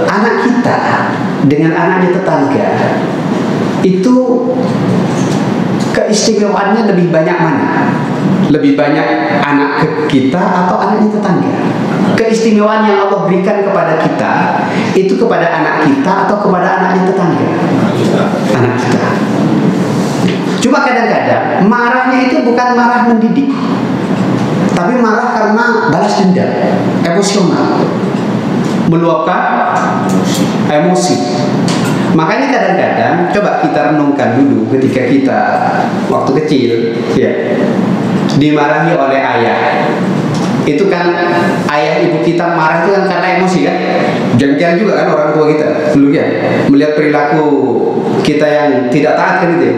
anak kita dengan anaknya tetangga itu keistimewaannya lebih banyak mana? Lebih banyak anak kita atau anaknya tetangga? Keistimewaan yang Allah berikan kepada kita itu kepada anak kita atau kepada anaknya tetangga? Anak kita. Cuma kadang-kadang marahnya itu bukan marah mendidik, tapi marah karena balas dendam, emosional, meluapkan emosi. Makanya kadang-kadang coba kita renungkan dulu ketika kita waktu kecil, ya, dimarahi oleh ayah. Itu kan ayah ibu kita marah itu kan karena emosi kan. Jengkel juga kan orang tua kita dulu ya, melihat perilaku kita yang tidak taat kan itu ya.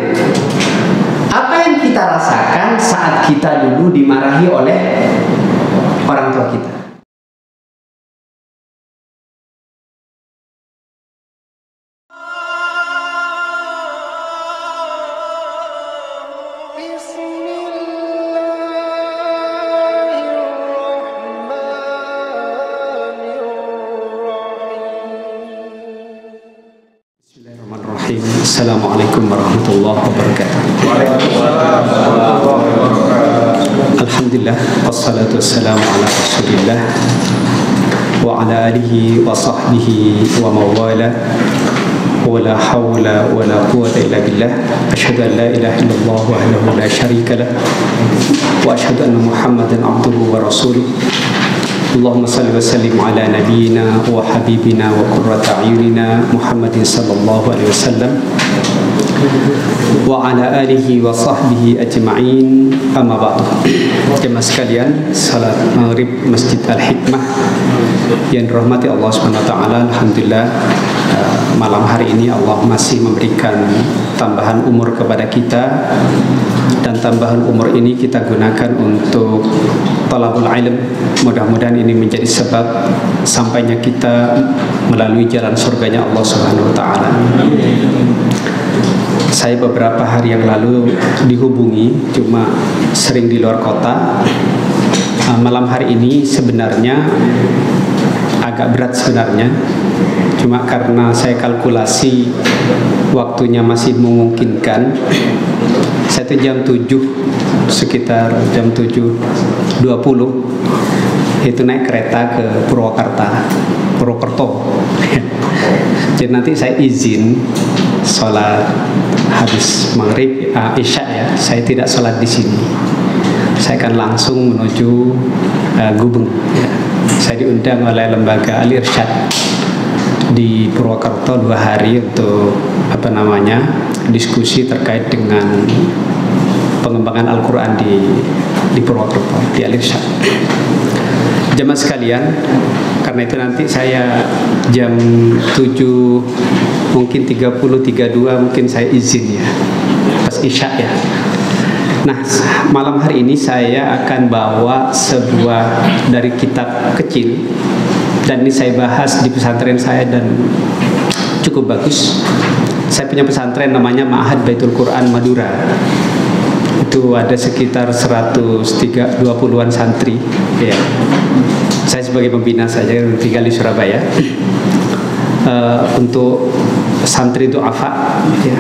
Apa yang kita rasakan saat kita dulu dimarahi oleh orang tua kita? Assalamualaikum warahmatullahi wabarakatuh. Alhamdulillah, wassalatu wassalamu ala rasulillah wa ala alihi wa sahbihi wa mawala wa la hawla wa la quwwata illa billah. Asyhadu an la ilaha illallah wahdahu la syarika lah wa asyhadu anna Muhammadan abduhu wa rasuluh. Allahumma salli wa sallim ala nabiyyina wa habibina wa qurrata a'yunina Muhammadin sallallahu alaihi wasallam wa ala alihi wa sahbihi ajma'in. Amma ba'du. Jemaah sekalian, salat maghrib Masjid Al-Hikmah yang dirahmati Allah Subhanahu wa taala. Alhamdulillah, malam hari ini Allah masih memberikan tambahan umur kepada kita, dan tambahan umur ini kita gunakan untuk talabul ilm. Mudah-mudahan ini menjadi sebab sampainya kita melalui jalan surganya Allah Subhanahu wa taala. Saya beberapa hari yang lalu dihubungi, cuma sering di luar kota. Malam hari ini sebenarnya agak berat sebenarnya, cuma karena saya kalkulasi waktunya masih memungkinkan. Saya itu jam 7, sekitar jam 7.20 itu naik kereta ke Purwokerto. Jadi nanti saya izin sholat habis maghrib, isya ya, saya tidak sholat di sini. Saya akan langsung menuju Gubeng. Ya. Saya diundang oleh lembaga Al Irsyad di Purwokerto 2 hari untuk diskusi terkait dengan pengembangan Al-Quran di Purwokerto, di Al Irsyad. Jemaah sekalian, karena itu nanti saya jam 7 mungkin 30-32 mungkin saya izin ya, pas isya ya. Nah, malam hari ini saya akan bawa sebuah dari kitab kecil, dan ini saya bahas di pesantren saya dan cukup bagus. Saya punya pesantren namanya Ma'had Baitul Quran Madura. Itu ada sekitar 120-an santri ya. Saya sebagai pembina saja, tinggal di Surabaya. Untuk santri du'afa ya,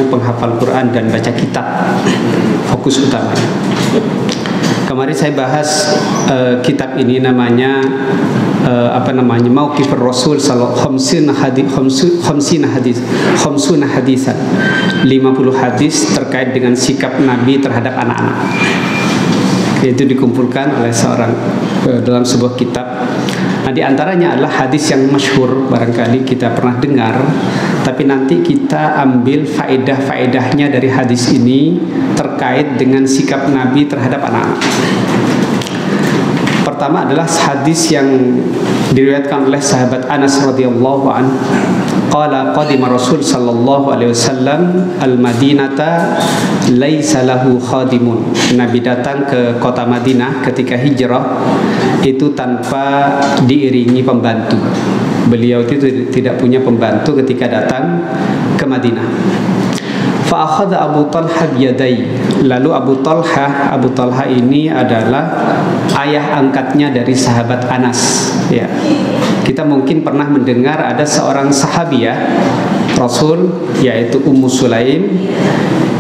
penghafal Quran dan baca kitab, fokus utamanya. Kemarin saya bahas kitab ini namanya Mauqifur Rasul sallallahu khamsuna hadisan, 50 hadis terkait dengan sikap Nabi terhadap anak-anak. Itu dikumpulkan oleh seorang dalam sebuah kitab. Nah, di antaranya adalah hadis yang masyhur, barangkali kita pernah dengar, tapi nanti kita ambil faedah-faedahnya dari hadis ini terkait dengan sikap Nabi terhadap anak-anak. Pertama adalah hadis yang diriwayatkan oleh sahabat Anas radhiyallahu an. Qala qadima Rasul sallallahu alaihi wasallam al-Madinata laisa lahu khadimun. Nabi datang ke kota Madinah ketika hijrah itu tanpa diiringi pembantu. Beliau itu tidak punya pembantu ketika datang ke Madinah. Fa akhadha Abu Talha biyadai. Lalu Abu Talha ini adalah ayah angkatnya dari sahabat Anas. Ya. Kita mungkin pernah mendengar ada seorang sahabiah Rasul, yaitu Ummu Sulaim,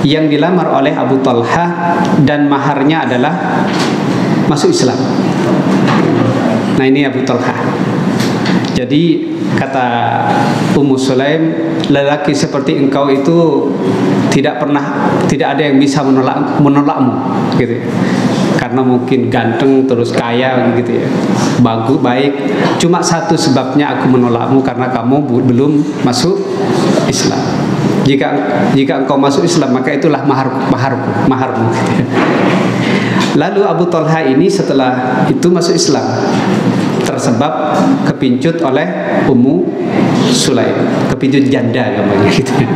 yang dilamar oleh Abu Talha dan maharnya adalah masuk Islam. Nah, ini Abu Talha. Jadi kata Ummu Sulaim, lelaki seperti engkau itu tidak ada yang bisa menolakmu gitu. Karena mungkin ganteng, terus kaya gitu ya. Bagus, baik. Cuma satu sebabnya aku menolakmu, karena kamu belum masuk Islam. Jika engkau masuk Islam, maka itulah maharmu gitu ya. Lalu Abu Talha ini setelah itu masuk Islam, tersebab kepincut oleh Ummu Sulaim, kepincut janda gambarnya gitu ya.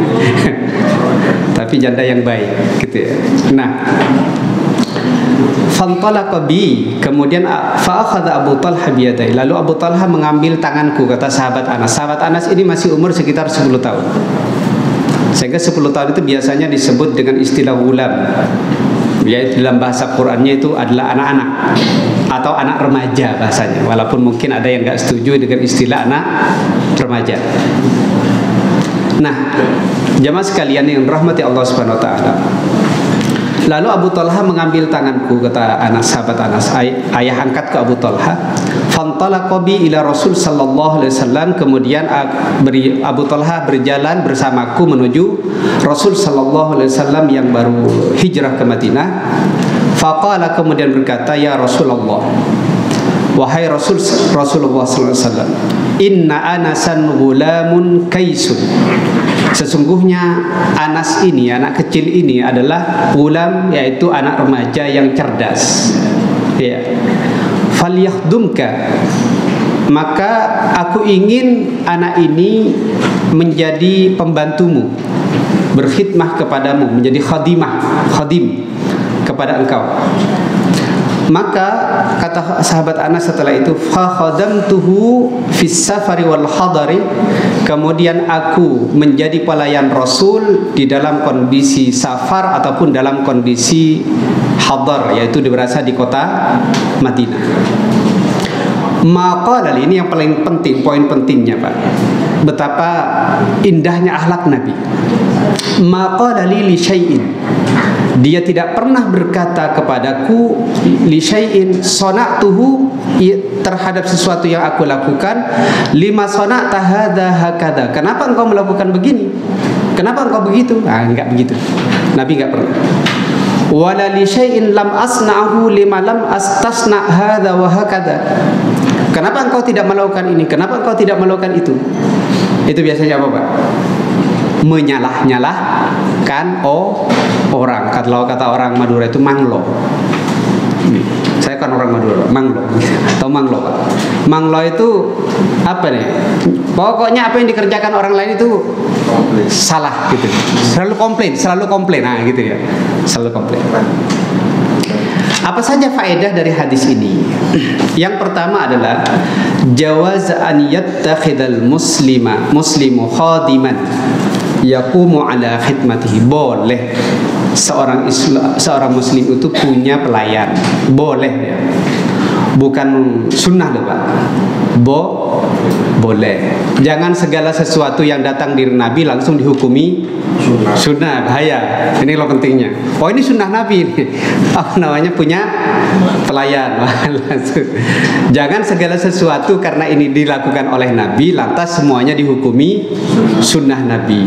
Tapi janda yang baik gitu ya. Nah, fantalaqa bi, kemudian fa akhadha Abu Talha biyadai. Lalu Abu Talha mengambil tanganku, kata sahabat Anas. Sahabat Anas ini masih umur sekitar 10 tahun. Sehingga 10 tahun itu biasanya disebut dengan istilah gulam. Yaitu dalam bahasa Qur'annya itu adalah anak-anak atau anak remaja bahasanya. Walaupun mungkin ada yang enggak setuju dengan istilah anak remaja. Nah, jamaah sekalian yang rahmati Allah Subhanahu wa taala. Lalu Abu Talha mengambil tanganku, kata Anas, sahabat Anas, ayah angkat ke Abu Talha. Fantalaqa bi ila Rasul sallallahu alaihi wasallam. Kemudian Abu Talha berjalan bersamaku menuju Rasul sallallahu alaihi wasallam yang baru hijrah ke Madinah. Faqala, kemudian berkata, ya Rasulullah, wahai Rasulullah sallallahu alaihi wasallam, inna Anasan gulamun kaisun. Sesungguhnya Anas ini, anak kecil ini adalah gulam, yaitu anak remaja yang cerdas. Ya. Falyakhdumka, maka aku ingin anak ini menjadi pembantumu, berkhidmah kepadamu, menjadi khadim kepada engkau. Maka kata sahabat Anas setelah itu, fa khadamtuhu fis safari wal hadari, kemudian aku menjadi pelayan Rasul di dalam kondisi safar ataupun dalam kondisi hadar, yaitu berasa di kota Madinah. Maqala, ini yang paling penting, poin pentingnya Pak, betapa indahnya akhlak Nabi. Maqala li syai'in, dia tidak pernah berkata kepadaku li syai'in sona'tuhu, terhadap sesuatu yang aku lakukan, lima sona'ta hadza hakadha, kenapa engkau melakukan begini, kenapa engkau begitu. Enggak begitu, Nabi enggak pernah. Wala li syai'in lam asna'hu lima lam astasna hadza wa hakadha, kenapa engkau tidak melakukan ini, kenapa engkau tidak melakukan itu. Itu biasanya apa Pak? Menyalah-nyalahkan orang. Kalau kata orang Madura itu manglo. Saya kan orang Madura, manglo atau manglo Pak. Manglo itu apa nih? Pokoknya apa yang dikerjakan orang lain itu salah gitu. Selalu komplain. Nah gitu ya. Selalu komplain. Apa saja faedah dari hadis ini? Yang pertama adalah jawaz an yattakhidal muslimu khadiman yaqumu ala khidmatihi. Boleh seorang muslim itu punya pelayan. Boleh ya. Bukan sunnah loh Pak. Boleh. Jangan segala sesuatu yang datang dari Nabi langsung dihukumi sunnah, bahaya. Ini loh pentingnya. Oh ini sunnah Nabi ini. Apa namanya, punya pelayan. Jangan segala sesuatu karena ini dilakukan oleh Nabi lantas semuanya dihukumi sunnah Nabi.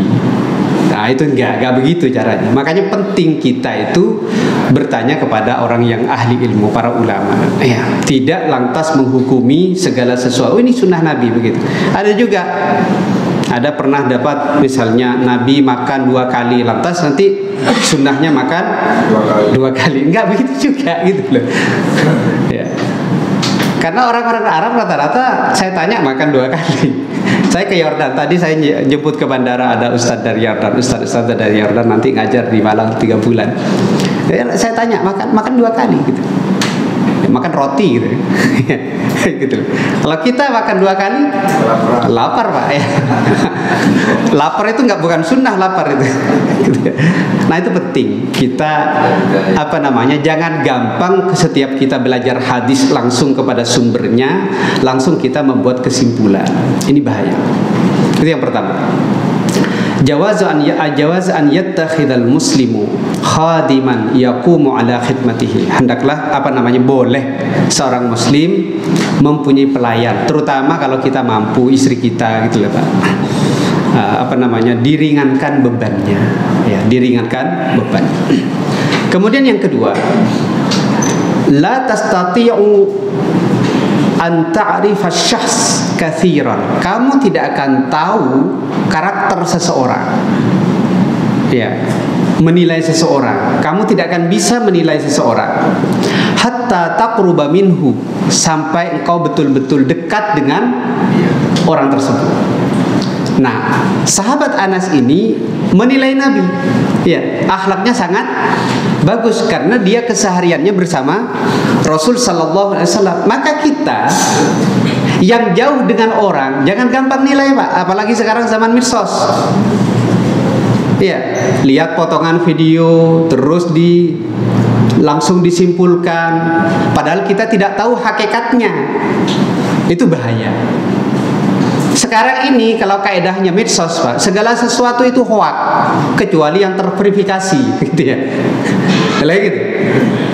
Nah itu enggak begitu caranya. Makanya penting kita itu bertanya kepada orang yang ahli ilmu, para ulama. Ya, tidak lantas menghukumi segala sesuatu. Oh, ini sunnah Nabi begitu. Ada pernah dapat misalnya Nabi makan 2 kali, lantas nanti sunnahnya makan 2 kali. Enggak begitu juga gitu loh. Ya. Karena orang-orang Arab rata-rata saya tanya makan 2 kali. Saya ke Yordan, tadi saya jemput ke bandara, ada Ustadz dari Yordan, Ustadz dari Yordan nanti ngajar di Malang 3 bulan. Saya tanya makan 2 kali gitu. makan roti gitu. Gitu. Kalau kita makan 2 kali lapar Pak ya. Lapar itu bukan sunnah lapar itu. Nah itu penting kita jangan gampang setiap kita belajar hadis langsung kepada sumbernya, langsung kita membuat kesimpulan. Ini bahaya. Itu yang pertama. Jawaz an yattakhidhal muslimu khadiman yaqumu ala khidmatihi. Hendaklah boleh seorang muslim mempunyai pelayan, terutama kalau kita mampu, istri kita gitu loh Pak. Diringankan bebannya, ya, diringankan beban. Kemudian yang kedua, la tastati'u an ta'rifa syahs katsiran. Kamu tidak akan tahu karakter seseorang. Ya, menilai seseorang. Kamu tidak akan bisa menilai seseorang hatta taqruba minhu, sampai engkau betul-betul dekat dengan orang tersebut. Nah, sahabat Anas ini menilai Nabi. Ya, akhlaknya sangat bagus karena dia kesehariannya bersama Rasul sallallahu alaihi wasallam. Maka kita yang jauh dengan orang jangan gampang nilai Pak, apalagi sekarang zaman medsos. Iya, lihat potongan video terus langsung disimpulkan padahal kita tidak tahu hakikatnya. Itu bahaya. Sekarang ini kalau kaedahnya medsos Pak, segala sesuatu itu hoak kecuali yang terverifikasi gitu ya. Gitu.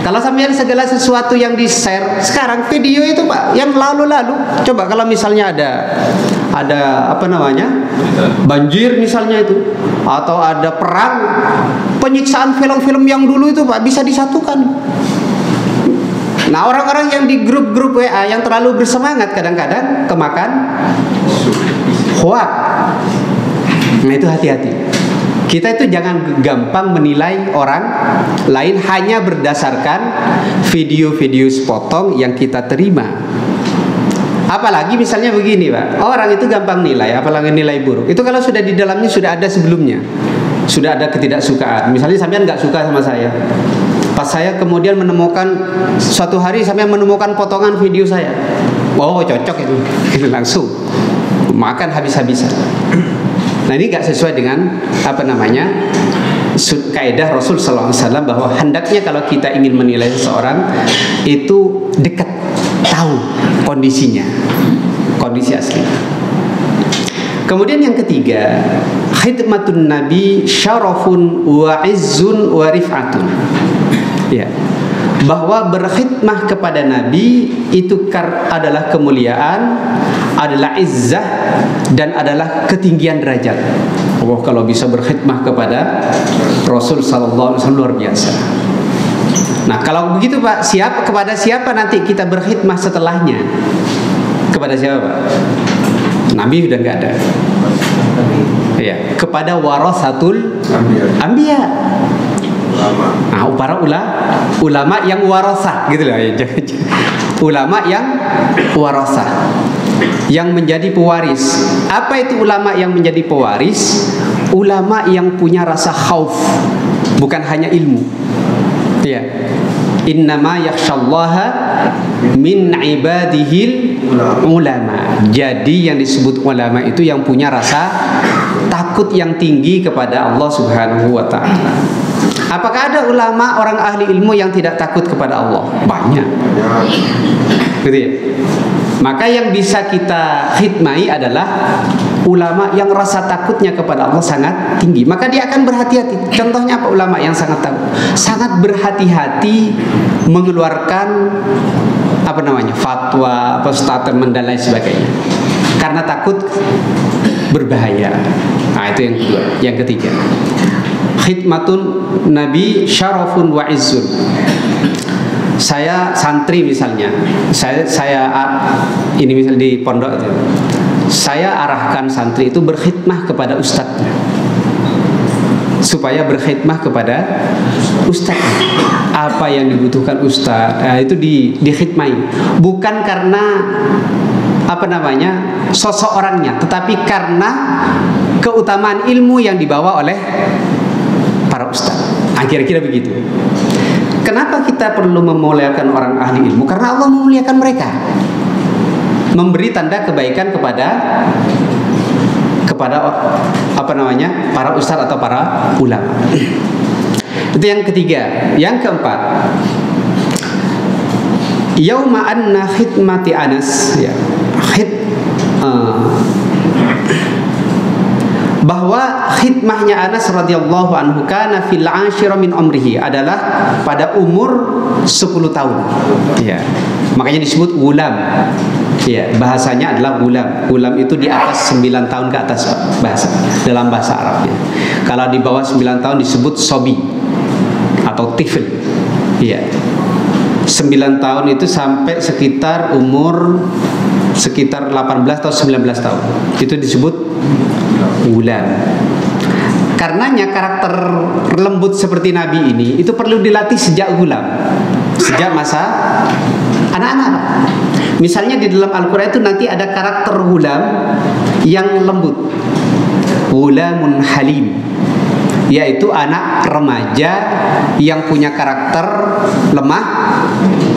Kalau sampean segala sesuatu yang di-share sekarang video itu Pak, yang lalu-lalu, coba kalau misalnya ada banjir misalnya itu, atau ada perang, penyiksaan film-film yang dulu itu Pak bisa disatukan. Nah, orang-orang yang di grup-grup WA yang terlalu bersemangat kadang-kadang kemakan hoak. Nah, itu hati-hati. Kita itu jangan gampang menilai orang lain hanya berdasarkan video-video sepotong yang kita terima. Apalagi misalnya begini Pak, orang itu gampang nilai, apalagi nilai buruk. Itu kalau sudah di dalamnya sudah ada sebelumnya, sudah ada ketidaksukaan. Misalnya sampean nggak suka sama saya, pas saya kemudian menemukan suatu hari sampean menemukan potongan video saya, oh cocok itu langsung makan habis-habisan. Nah ini nggak sesuai dengan kaidah Rasul sallallahu alaihi wasallam bahwa hendaknya kalau kita ingin menilai seseorang itu dekat, tahu kondisinya, kondisi asli. Kemudian yang ketiga, khidmatun nabi syarafun wa izzun wa rif'atun. Ya, bahwa berkhidmah kepada Nabi itu adalah kemuliaan, adalah izzah, dan adalah ketinggian derajat. Oh, kalau bisa berkhidmah kepada Rasul sallallahu alaihi wasallam luar biasa. Nah, kalau begitu Pak, kepada siapa nanti kita berkhidmah setelahnya? Kepada siapa Pak? Nabi sudah nggak ada. Ya, kepada warasatul anbiya. Nah, para ulama yang warasah gitu loh. Ulama yang warasah, yang menjadi pewaris. Apa itu ulama yang menjadi pewaris? Ulama yang punya rasa khauf, bukan hanya ilmu. Ya. Innama yakhsyallaha min ibadihil ulama. Jadi yang disebut ulama itu yang punya rasa takut yang tinggi kepada Allah Subhanahu wa taala. Apakah ada ulama orang ahli ilmu yang tidak takut kepada Allah? Banyak. Gitu ya. Maka yang bisa kita khidmai adalah ulama yang rasa takutnya kepada Allah sangat tinggi. Maka dia akan berhati-hati. Contohnya apa ulama yang sangat takut? Sangat berhati-hati mengeluarkan fatwa, statement dan lain sebagainya. Karena takut berbahaya. Nah, itu yang kedua. Yang ketiga, khidmatun nabi syarafun wa izzun. Saya santri misalnya, saya ini misal di pondok itu, saya arahkan santri itu berkhidmah kepada ustadznya, supaya berkhidmah kepada ustadznya. Apa yang dibutuhkan ustadz, itu dikhidmai, bukan karena sosok orangnya, tetapi karena keutamaan ilmu yang dibawa oleh para ustadz. Kira-kira begitu. Kenapa kita kita perlu memuliakan orang ahli ilmu? Karena Allah memuliakan mereka, memberi tanda kebaikan kepada para ustadz atau para ulama. Itu yang ketiga. Yang keempat, yauma anna khidmati Anas, ya, bahwa khidmahnya Anas radhiyallahu anhu kana fil 'ashira min umrihi, adalah pada umur 10 tahun. Ya. Makanya disebut gulam. Ya, bahasanya adalah gulam. Gulam itu di atas 9 tahun ke atas, Pak, bahasa dalam bahasa Arabnya. Kalau di bawah 9 tahun disebut sobi atau tifl. Ya. 9 tahun itu sampai sekitar umur sekitar 18 atau 19 tahun. Itu disebut gulam. Karenanya karakter lembut seperti Nabi ini itu perlu dilatih sejak gulam, sejak masa anak-anak. Misalnya di dalam Al-Quran itu nanti ada karakter gulam yang lembut, gulamun halim, yaitu anak remaja yang punya karakter lemah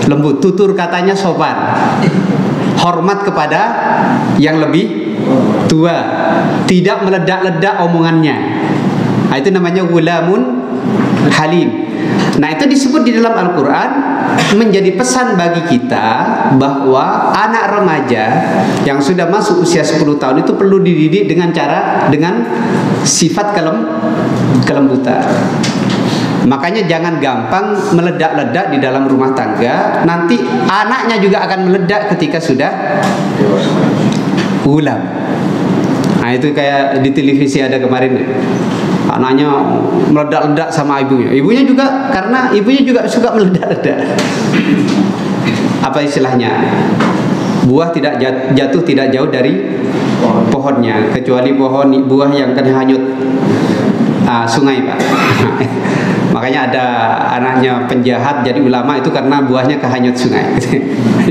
lembut, tutur katanya sopan, hormat kepada yang lebih tua, tidak meledak-ledak omongannya. Nah, itu namanya gulamun halim. Nah, itu disebut di dalam Al-Quran menjadi pesan bagi kita bahwa anak remaja yang sudah masuk usia 10 tahun itu perlu dididik dengan sifat kelembutan. Makanya jangan gampang meledak-ledak di dalam rumah tangga. Nanti anaknya juga akan meledak ketika sudah gulam. Nah, itu kayak di televisi ada kemarin, anaknya meledak-ledak sama ibunya. Ibunya juga, karena ibunya juga suka meledak-ledak. Apa istilahnya? Buah tidak jatuh tidak jauh dari pohonnya, kecuali buah yang kena hanyut sungai, Pak. Makanya ada anaknya penjahat jadi ulama itu karena buahnya kehanyut sungai.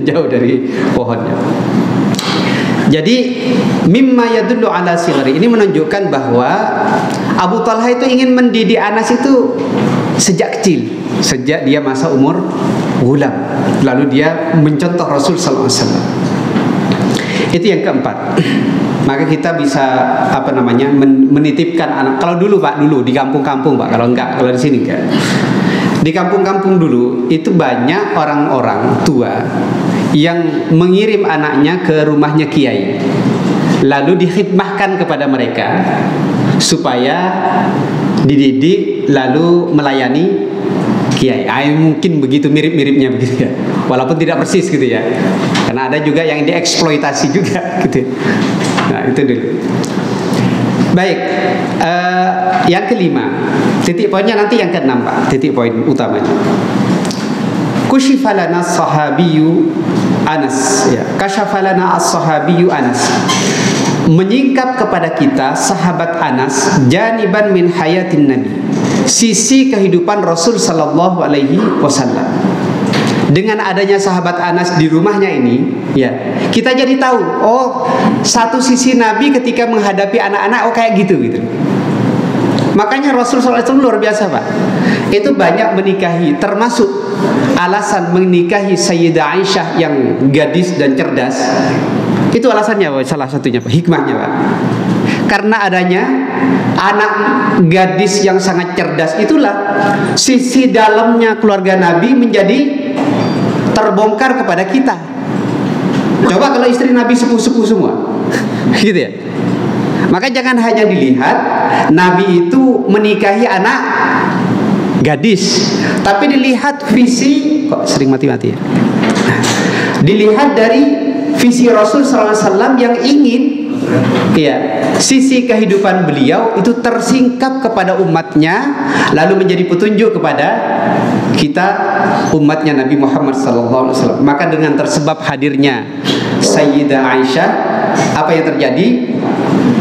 Jauh dari pohonnya. Jadi mimma yadullu ala sighri, ini menunjukkan bahwa Abu Talha itu ingin mendidik Anas itu sejak kecil, sejak dia masa umur gulam. Lalu dia mencontoh Rasul sallallahu alaihi wasallam. Itu yang keempat. Maka kita bisa menitipkan anak. Kalau dulu, Pak, dulu di kampung-kampung, Pak, kalau di sini enggak. Di kampung-kampung dulu itu banyak orang-orang tua yang mengirim anaknya ke rumahnya kiai, lalu dikhidmahkan kepada mereka supaya dididik lalu melayani kiai. Mungkin begitu, mirip-miripnya begitu ya, walaupun tidak persis gitu ya, karena ada juga yang dieksploitasi juga gitu. Nah, itu dulu. Baik, yang kelima, titik poinnya nanti yang keenam, Pak, titik poin utamanya. Kushifalana sahabiyu Anas, ya. Kasyafalana as-sahabiyu Anas, menyingkap kepada kita sahabat Anas janiban min hayatin Nabi, sisi kehidupan Rasul sallallahu alaihi wasallam. Dengan adanya sahabat Anas di rumahnya ini, ya, kita jadi tahu, oh, satu sisi Nabi ketika menghadapi anak-anak, oh kayak gitu. Makanya Rasul sallallahu alaihi wasallam luar biasa, Pak. Itu banyak menikahi, termasuk alasan menikahi Sayyidah Aisyah yang gadis dan cerdas. Itu alasannya, Pak, salah satunya, Pak, hikmahnya, Pak. Karena adanya anak gadis yang sangat cerdas, itulah sisi dalamnya keluarga Nabi menjadi terbongkar kepada kita. Coba kalau istri Nabi sepuh-sepuh semua, gitu ya. Maka jangan hanya dilihat Nabi itu menikahi anak gadis, tapi dilihat visi, kok sering mati-mati ya. Dilihat dari visi Rasul SAW yang ingin, ya, sisi kehidupan beliau itu tersingkap kepada umatnya, lalu menjadi petunjuk kepada kita umatnya Nabi Muhammad SAW. Maka dengan tersebab hadirnya Sayyidah Aisyah, apa yang terjadi?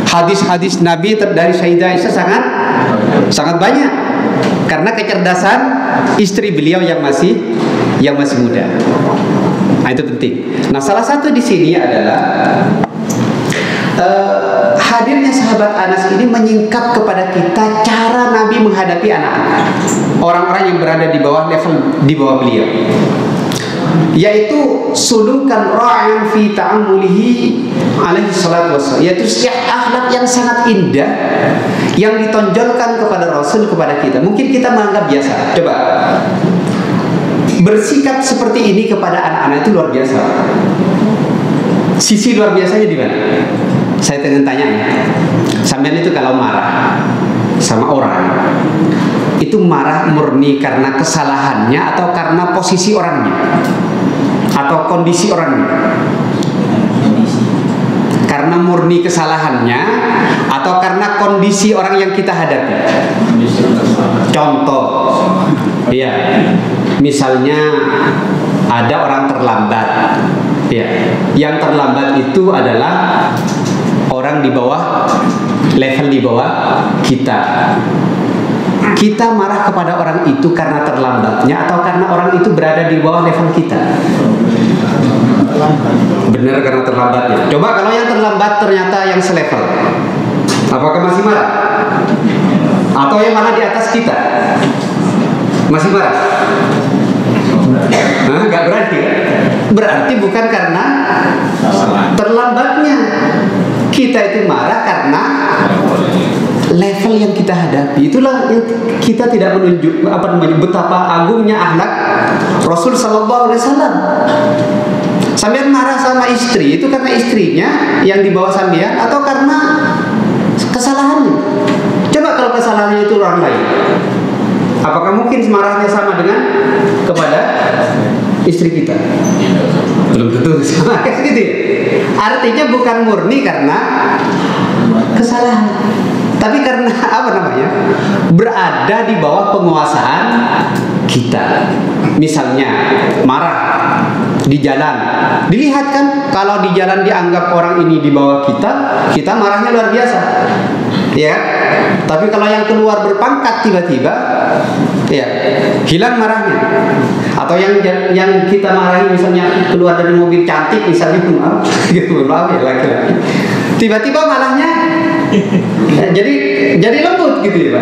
Hadis-hadis Nabi dari Sayyidah Aisyah sangat banyak, karena kecerdasan istri beliau yang masih muda. Nah, itu penting. Nah, salah satu di sini adalah hadirnya sahabat Anas ini menyingkap kepada kita cara Nabi menghadapi anak-anak. orang-orang yang berada di bawah level di bawah beliau, yaitu sulukan ra'yan fi ta'amulihi alaihi salatu wassalam, yaitu akhlak yang sangat indah yang ditonjolkan kepada Rasul kepada kita. Mungkin kita menganggap biasa. Coba bersikap seperti ini kepada anak-anak itu luar biasa. Sisi luar biasanya di mana? Saya ingin tanya, sampean itu kalau marah sama orang, itu marah murni karena kesalahannya atau karena posisi orangnya atau kondisi orangnya? Karena murni kesalahannya atau karena kondisi orang yang kita hadapi? Contoh, ya, misalnya ada orang terlambat, ya, yang terlambat itu adalah orang di bawah level di bawah kita. Kita marah kepada orang itu karena terlambatnya atau karena orang itu berada di bawah level kita? Benar, karena terlambatnya. Coba kalau yang terlambat ternyata yang selevel, apakah masih marah? Atau yang malah di atas kita masih marah? Nggak berarti kan? Berarti bukan karena terlambatnya. Kita itu marah karena level yang kita hadapi. Itulah yang kita tidak menunjuk betapa agungnya akhlak Rasul Sallallahu Alaihi Wasallam. Sampean marah sama istri itu karena istrinya yang di bawah sampean atau karena kesalahannya? Coba kalau kesalahannya itu orang lain, apakah mungkin marahnya sama dengan kepada istri kita? Belum tentu sama gitu ya. Artinya bukan murni karena kesalahan, tapi karena berada di bawah penguasaan kita. Misalnya marah di jalan, dilihat kan, kalau di jalan dianggap orang ini di bawah kita, kita marahnya luar biasa, ya. Tapi kalau yang keluar berpangkat tiba-tiba, ya, hilang marahnya. Atau yang kita marahi misalnya keluar dari mobil cantik misalnya, maaf ya, laki-laki, tiba-tiba marahnya jadi lembut gitu ya Pak.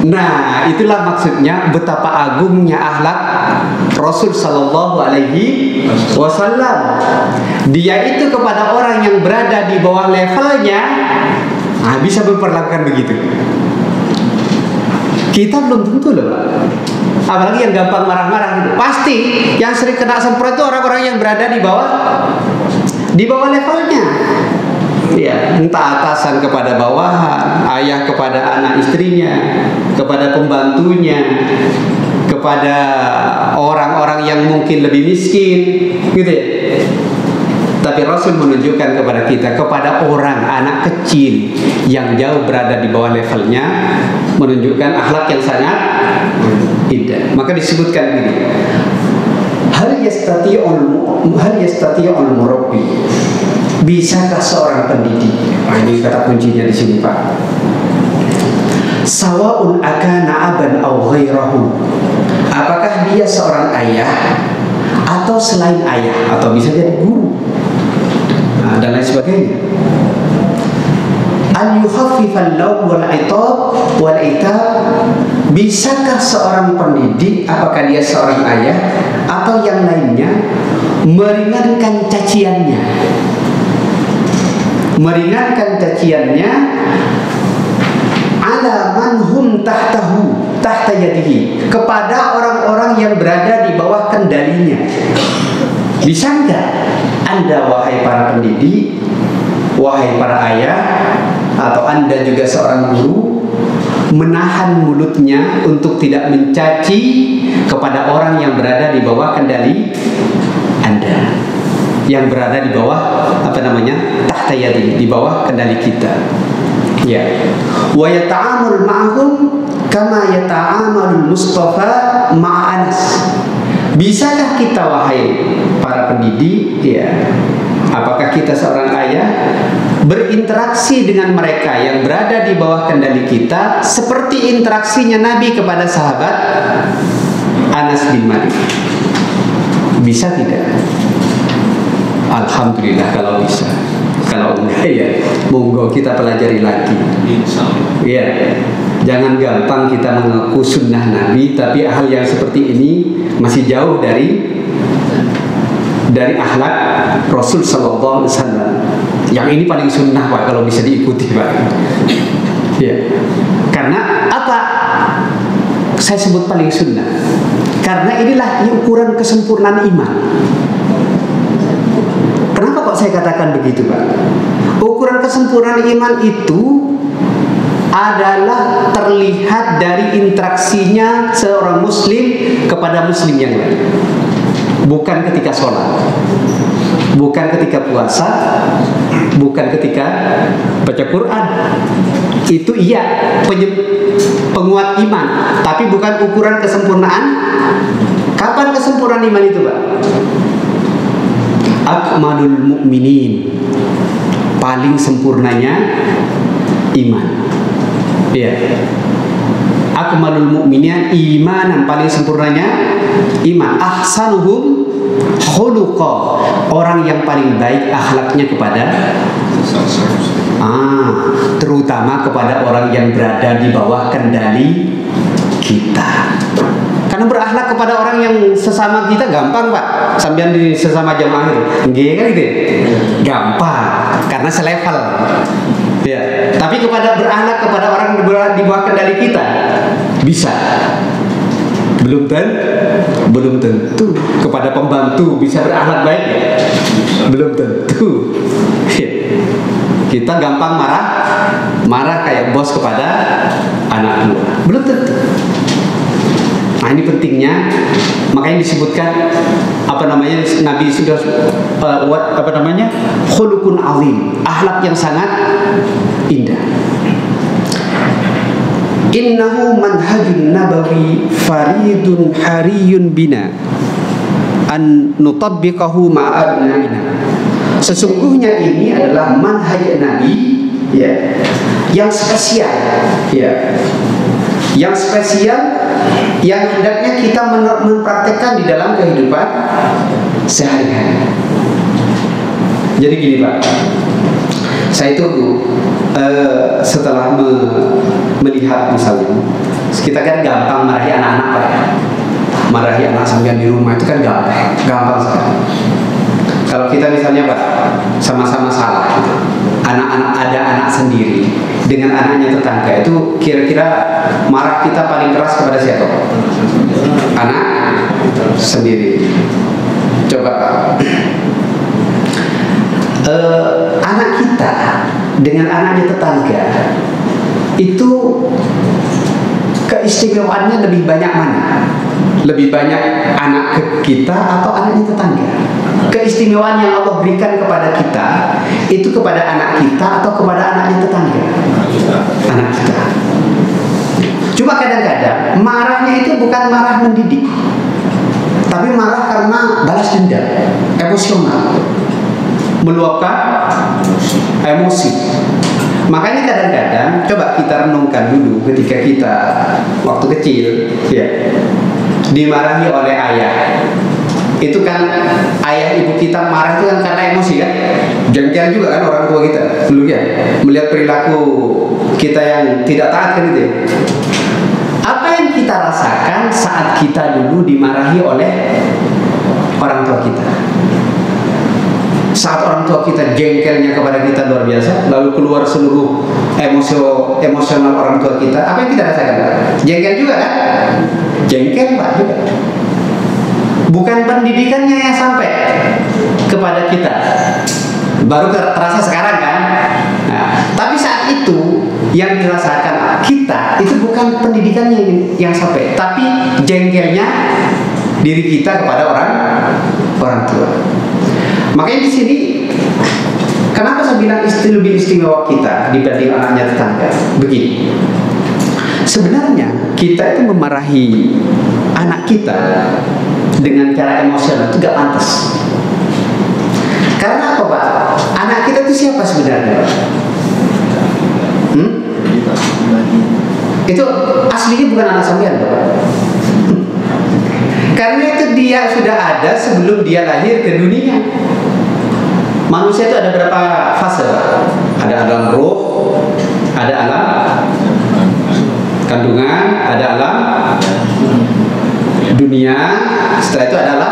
Nah, itulah maksudnya betapa agungnya akhlak Rasul Sallallahu Alaihi Wasallam. Dia itu kepada orang yang berada di bawah levelnya, bisa memperlakukan begitu. Kita belum tentu loh Pak. Apalagi yang gampang marah-marah gitu. Pasti yang sering kena semprot itu orang-orang yang berada di bawah levelnya. Ya, entah atasan kepada bawahan, ayah kepada anak istrinya, kepada pembantunya, kepada orang-orang yang mungkin lebih miskin, gitu ya. Tapi Rasul menunjukkan kepada kita, kepada orang anak kecil yang jauh berada di bawah levelnya, menunjukkan akhlak yang sangat indah. Maka disebutkan begini, hal yastati'ul murabbi, bisakah seorang pendidik? Ini kata kuncinya di sini Pak. Sawa'un akana aban aw ghairahu, apakah dia seorang ayah atau selain ayah, atau bisa jadi guru, dan lain sebagainya. An yukhaffifal laum wal itab wal itab, bisakah seorang pendidik, apakah dia seorang ayah atau yang lainnya, meringankan caciannya, ala man hum tahta yadihi, kepada orang-orang yang berada di bawah kendalinya. Bisa enggak Anda wahai para pendidik, wahai para ayah, atau Anda juga seorang guru, menahan mulutnya untuk tidak mencaci kepada orang yang berada di bawah kendali Anda, yang berada di bawah tahta yadi, di bawah kendali kita. Ya. Wa yata'amul ma'hum kama yata'amalul Mustafa ma'anas. Bisakah kita wahai para pendidik, ya, apakah kita seorang ayah, berinteraksi dengan mereka yang berada di bawah kendali kita seperti interaksinya Nabi kepada sahabat Anas bin Malik? Bisa tidak? Alhamdulillah kalau bisa. Kalau enggak ya monggo kita pelajari lagi. Insya Allah. Ya. Jangan gampang kita mengaku sunnah Nabi, tapi hal yang seperti ini masih jauh dari akhlak Rasul Sallallahu Alaihi Wasallam. Yang ini paling sunnah Pak, kalau bisa diikuti Pak. Ya. Karena apa? Saya sebut paling sunnah. Karena inilah ukuran kesempurnaan iman. Kenapa kok saya katakan begitu Pak? Ukuran kesempurnaan iman itu adalah terlihat dari interaksinya seorang muslim kepada muslim yang lain. Bukan ketika sholat, bukan ketika puasa, bukan ketika baca Quran. Itu iya penguat iman, tapi bukan ukuran kesempurnaan. Kapan kesempurnaan iman itu Pak? Akmalul mu'minin, paling sempurnanya iman. Iya. Akmalul mu'minin imanan, paling sempurnanya iman. Ahsanuhum khuluqa, orang yang paling baik akhlaknya kepada terutama kepada orang yang berada di bawah kendali kita. Karena berakhlak kepada orang yang sesama kita gampang Pak. Sambian di sesama jamaah itu, kan gitu, gampang karena selevel. Ya. Tapi kepada berakhlak kepada orang yang berada di bawah kendali kita bisa. Belum tentu. Kepada pembantu bisa berakhlak baik ya? Belum tentu. Kita gampang marah kayak bos kepada anak buah. Belum tentu. Nah ini pentingnya, makanya disebutkan Nabi sudah khuluqun azim, akhlak yang sangat indah. Innahu manhajun nabawi faridun hariyun bina an nutabbiqahu ma'abnaina. Sesungguhnya ini adalah manhaj Nabi ya, yang spesial ya. Yang spesial yang hendaknya kita mempraktekkan di dalam kehidupan sehari-hari. Jadi gini Pak, saya itu setelah melihat misalnya, kita kan gampang marahi anak-anak Pak ya. Marahi anak sampean di rumah itu kan gampang sekali. Kalau kita misalnya Pak sama-sama salah gitu, ada anak sendiri dengan anaknya tetangga, itu kira-kira marah kita paling keras kepada siapa? Anak sendiri. Coba Pak, anak kita dengan anaknya tetangga itu keistimewaannya lebih banyak mana? Lebih banyak anak kita atau anaknya tetangga? Keistimewaan yang Allah berikan kepada kita itu kepada anak kita atau kepada anaknya tetangga? Anak kita. Cuma kadang-kadang marahnya itu bukan marah mendidik, tapi marah karena balas dendam, emosional, meluapkan emosi. Makanya kadang-kadang coba kita renungkan dulu ketika kita waktu kecil ya, dimarahi oleh ayah. Itu kan ayah ibu kita marah itu kan karena emosi kan, jengkel juga kan orang tua kita dulu ya, melihat perilaku kita yang tidak taat kan gitu. Apa yang kita rasakan saat kita dulu dimarahi oleh orang tua kita? Saat orang tua kita jengkelnya kepada kita luar biasa, lalu keluar seluruh emosional orang tua kita, apa yang kita rasakan? Jengkel juga kan? Jengkel Pak juga. Bukan pendidikannya yang sampai kepada kita, baru terasa sekarang kan. Nah, tapi saat itu yang dirasakan kita itu bukan pendidikannya yang sampai, tapi jengkelnya diri kita kepada orang tua. Makanya di sini kenapa saya bilang lebih istimewa kita dibanding anaknya tetangga? Begini, sebenarnya kita itu memarahi anak kita dengan cara emosional itu gak pantas. Karena apa Pak? Anak kita itu siapa sebenarnya? Itu aslinya bukan anak sampean Pak. Karena itu dia sudah ada sebelum dia lahir ke dunia. Manusia itu ada berapa fase? Ada alam roh, ada alam kandungan, ada alam dunia, setelah itu adalah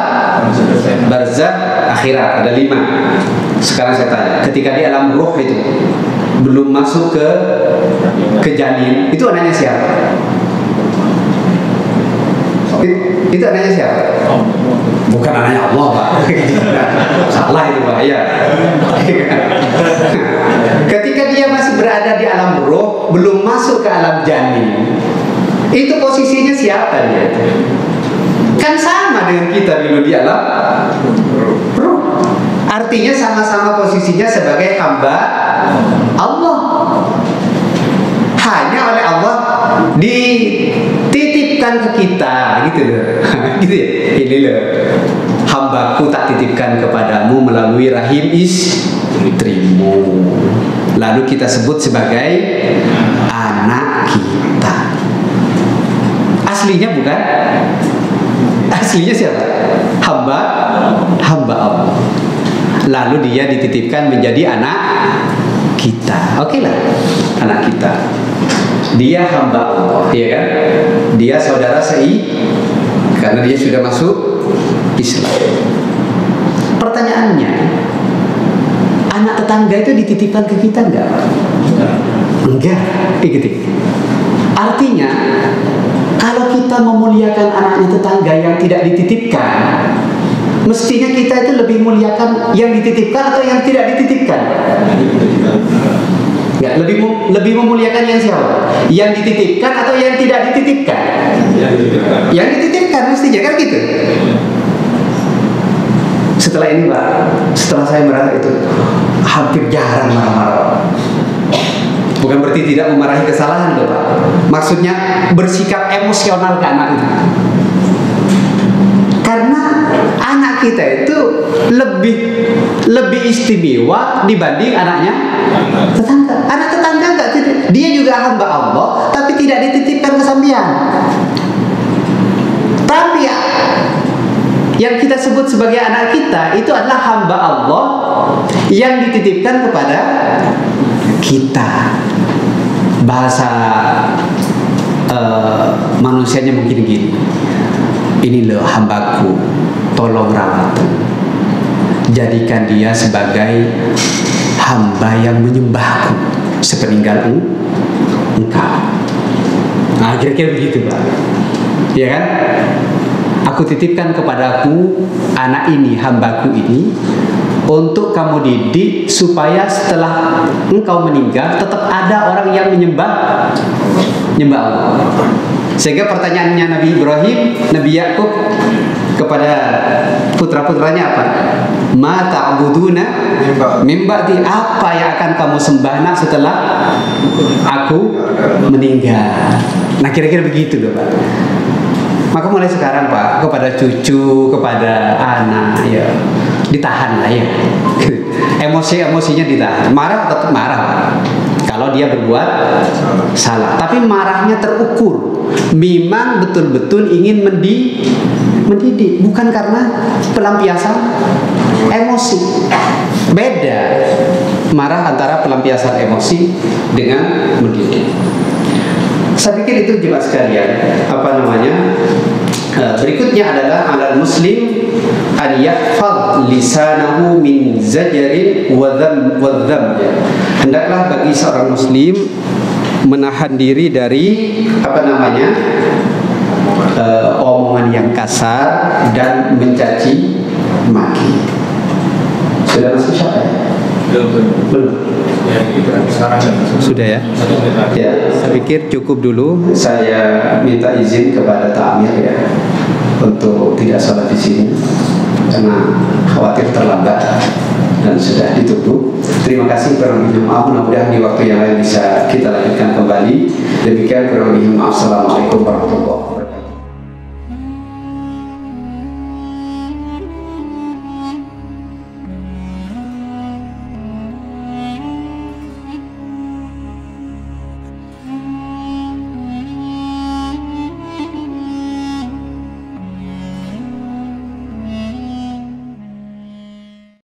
barzakh, akhirat, ada 5. Sekarang saya tanya, ketika di alam ruh itu belum masuk ke janin, itu anaknya siapa? Itu anaknya siapa? Bukan anaknya Allah, Pak. Salah itu, Pak. Ya. Ketika dia masih berada di alam ruh, belum masuk ke alam janin, itu posisinya siapa dia? Kan sama dengan kita dulu di alam ruh. Artinya sama-sama posisinya sebagai hamba Allah. Hanya oleh Allah dititipkan ke kita, gitu loh. Gitu ya. Ini loh, hambaku tak titipkan kepadamu melalui rahim istrimu. Lalu kita sebut sebagai anak kita. Aslinya bukan? Aslinya siapa? Hamba Allah. Lalu dia dititipkan menjadi anak kita. Oke lah, anak kita. Dia hamba Allah, ya kan? Dia saudara karena dia sudah masuk Islam. Pertanyaannya, anak tetangga itu dititipkan ke kita enggak? Enggak. Gitu. Artinya, kalau kita memuliakan anaknya tetangga yang tidak dititipkan, mestinya kita itu lebih muliakan yang dititipkan atau yang tidak dititipkan? Ya, lebih memuliakan yang siapa? Yang dititipkan atau yang tidak dititipkan? Yang dititipkan mestinya, kan gitu. Setelah ini, Pak, setelah saya merasa itu hampir jarang marah-marah. Bukan berarti tidak memarahi kesalahan, Pak. Maksudnya bersikap emosional ke anak itu. Karena anak kita itu lebih istimewa dibanding anaknya tetangga. Anak tetangga enggak, dia juga hamba Allah, tapi tidak dititipkan ke sampean. Tapi yang kita sebut sebagai anak kita itu adalah hamba Allah yang dititipkan kepada kita. Bahasa manusianya mungkin gini, ini loh hambaku, tolong rawat, jadikan dia sebagai hamba yang menyembahku sepeninggal engkau. Nah, kira-kira begitu, Pak. Ya kan? Aku titipkan kepadaku anak ini, hambaku ini, untuk kamu didik supaya setelah engkau meninggal tetap ada orang yang menyembah Allah. Sehingga pertanyaannya Nabi Ibrahim, Nabi Yakub kepada putra-putranya apa? Ma ta'buduna min ba'di, apa yang akan kamu sembah nak setelah aku meninggal? Nah, kira-kira begitu loh, Pak. Maka mulai sekarang, Pak, kepada cucu, kepada anak, ya ditahan lah ya. Emosinya ditahan. Marah tetap marah, Pak. Kalau dia berbuat salah, tapi marahnya terukur. Memang betul-betul ingin mendidik, bukan karena pelampiasan emosi. Beda marah antara pelampiasan emosi dengan mendidik. Saya pikir itu jemaah sekalian, berikutnya adalah alal muslim an yahfaz lisanahu min zajarin wa dham. Hendaklah bagi seorang muslim menahan diri dari omongan yang kasar dan mencaci maki. Sudah masuk syarat? Belum. Sudah ya? Ya, saya pikir cukup dulu. Saya minta izin kepada Ta'mir ya untuk tidak sholat di sini karena khawatir terlambat dan sudah ditunggu. Terima kasih, kurang lebihnya maaf. Mudah-mudahan di waktu yang lain bisa kita lanjutkan kembali. Demikian, kurang lebihnya maaf. Assalamualaikum warahmatullahi wabarakatuh.